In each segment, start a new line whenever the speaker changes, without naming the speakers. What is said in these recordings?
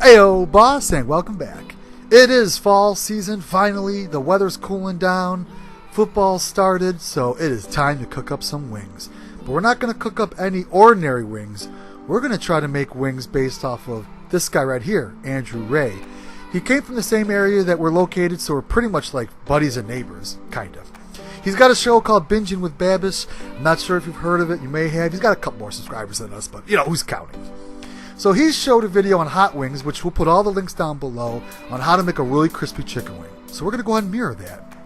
Ayo, boss, and welcome back. It is fall season, finally. The weather's cooling down. Football started, so it is time to cook up some wings. But we're not going to cook up any ordinary wings. We're going to try to make wings based off of this guy right here, Andrew Ray. He came from the same area that we're located, so we're pretty much like buddies and neighbors, kind of. He's got a show called Binging with Babish. I'm not sure if you've heard of it. You may have. He's got a couple more subscribers than us, but, who's counting? So he showed a video on hot wings, which we'll put all the links down below, on how to make a really crispy chicken wing. So we're going to go ahead and mirror that.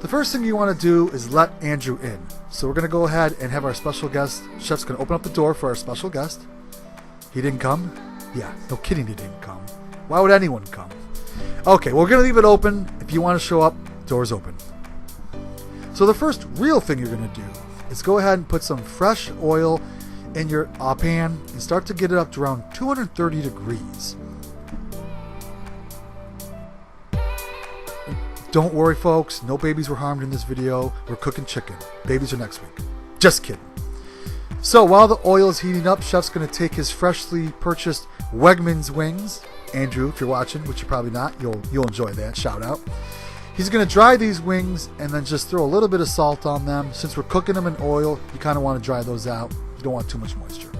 The first thing you want to do is let Andrew in. So we're going to go ahead and have our special guest. Chef's going to open up the door for our special guest. He didn't come? Yeah, no kidding, he didn't come. Why would anyone come? Okay, well, we're going to leave it open. If you want to show up, door's open. So the first real thing you're going to do is go ahead and put some fresh oil in your pan and start to get it up to around 230 degrees. Don't worry, folks. No babies were harmed in this video. We're cooking chicken. Babies are next week. Just kidding. So while the oil is heating up, Chef's going to take his freshly purchased Wegmans wings. Andrew, if you're watching, which you're probably not, you'll enjoy that. Shout out. He's going to dry these wings and then just throw a little bit of salt on them. Since we're cooking them in oil, you kind of want to dry those out. You don't want too much moisture.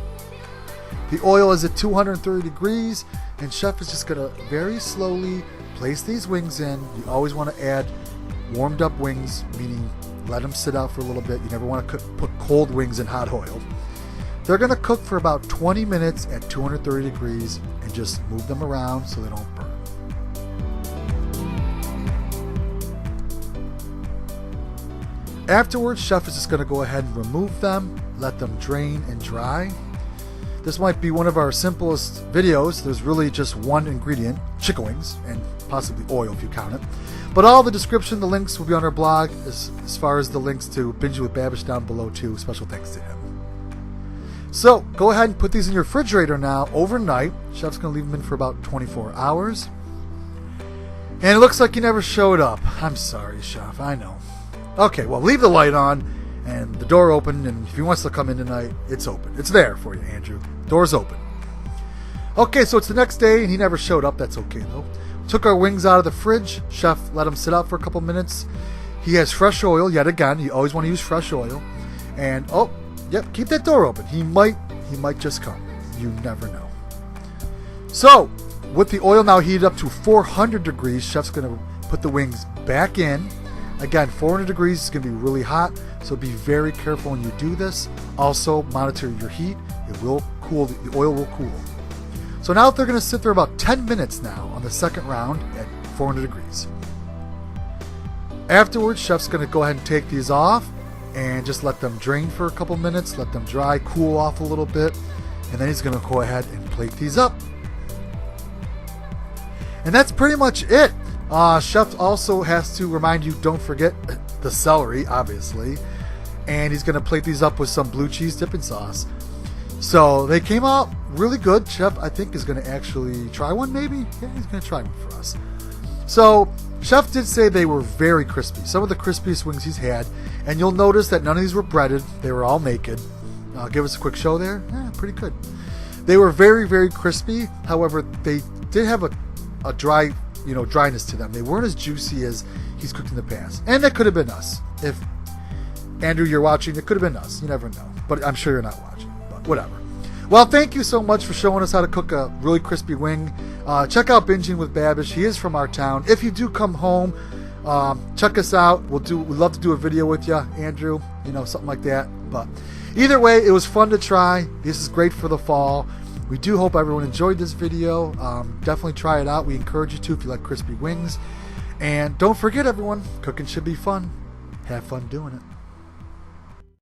The oil is at 230 degrees, and Chef is just going to very slowly place these wings in. You always want to add warmed up wings, meaning let them sit out for a little bit. You never want to put cold wings in hot oil. They're going to cook for about 20 minutes at 230 degrees and just move them around so they don't burn. Afterwards, Chef is just going to go ahead and remove them, let them drain and dry. This might be one of our simplest videos. There's really just one ingredient, chicken wings, and possibly oil if you count it. But all the description, the links will be on our blog, as far as the links to Binging with Babish down below too. Special thanks to him. So go ahead and put these in your refrigerator now overnight. Chef's going to leave them in for about 24 hours. And it looks like you never showed up. I'm sorry, Chef, I know. Okay, well, leave the light on and the door open, and if he wants to come in tonight, it's open. It's there for you, Andrew. Door's open. Okay, so it's the next day, and he never showed up. That's okay, though. Took our wings out of the fridge. Chef let them sit out for a couple minutes. He has fresh oil, yet again. You always want to use fresh oil. And, keep that door open. He might just come. You never know. So, with the oil now heated up to 400 degrees, Chef's going to put the wings back in. Again, 400 degrees is going to be really hot, so be very careful when you do this. Also, monitor your heat. It will cool. The oil will cool. So now they're going to sit there about 10 minutes now on the second round at 400 degrees. Afterwards, Chef's going to go ahead and take these off and just let them drain for a couple minutes, let them dry, cool off a little bit, and then he's going to go ahead and plate these up. And that's pretty much it. Chef also has to remind you, don't forget the celery, obviously. And he's going to plate these up with some blue cheese dipping sauce. So they came out really good. Chef, I think, is going to actually try one, maybe? Yeah, he's going to try one for us. So Chef did say they were very crispy. Some of the crispiest wings he's had. And you'll notice that none of these were breaded. They were all naked. Give us a quick show there. Yeah, pretty good. They were very, very crispy. However, they did have a dry dryness to them. They weren't as juicy as he's cooked in the past. And that could have been us. If, Andrew, you're watching, it could have been us. You never know. But I'm sure you're not watching. But whatever. Well, thank you so much for showing us how to cook a really crispy wing. Check out Binging with Babish. He is from our town. If you do come home, check us out. We'd love to do a video with you, Andrew. Something like that. But either way, it was fun to try. This is great for the fall. We do hope everyone enjoyed this video. Definitely try it out. We encourage you to if you like crispy wings. And don't forget, everyone, cooking should be fun. Have fun doing it.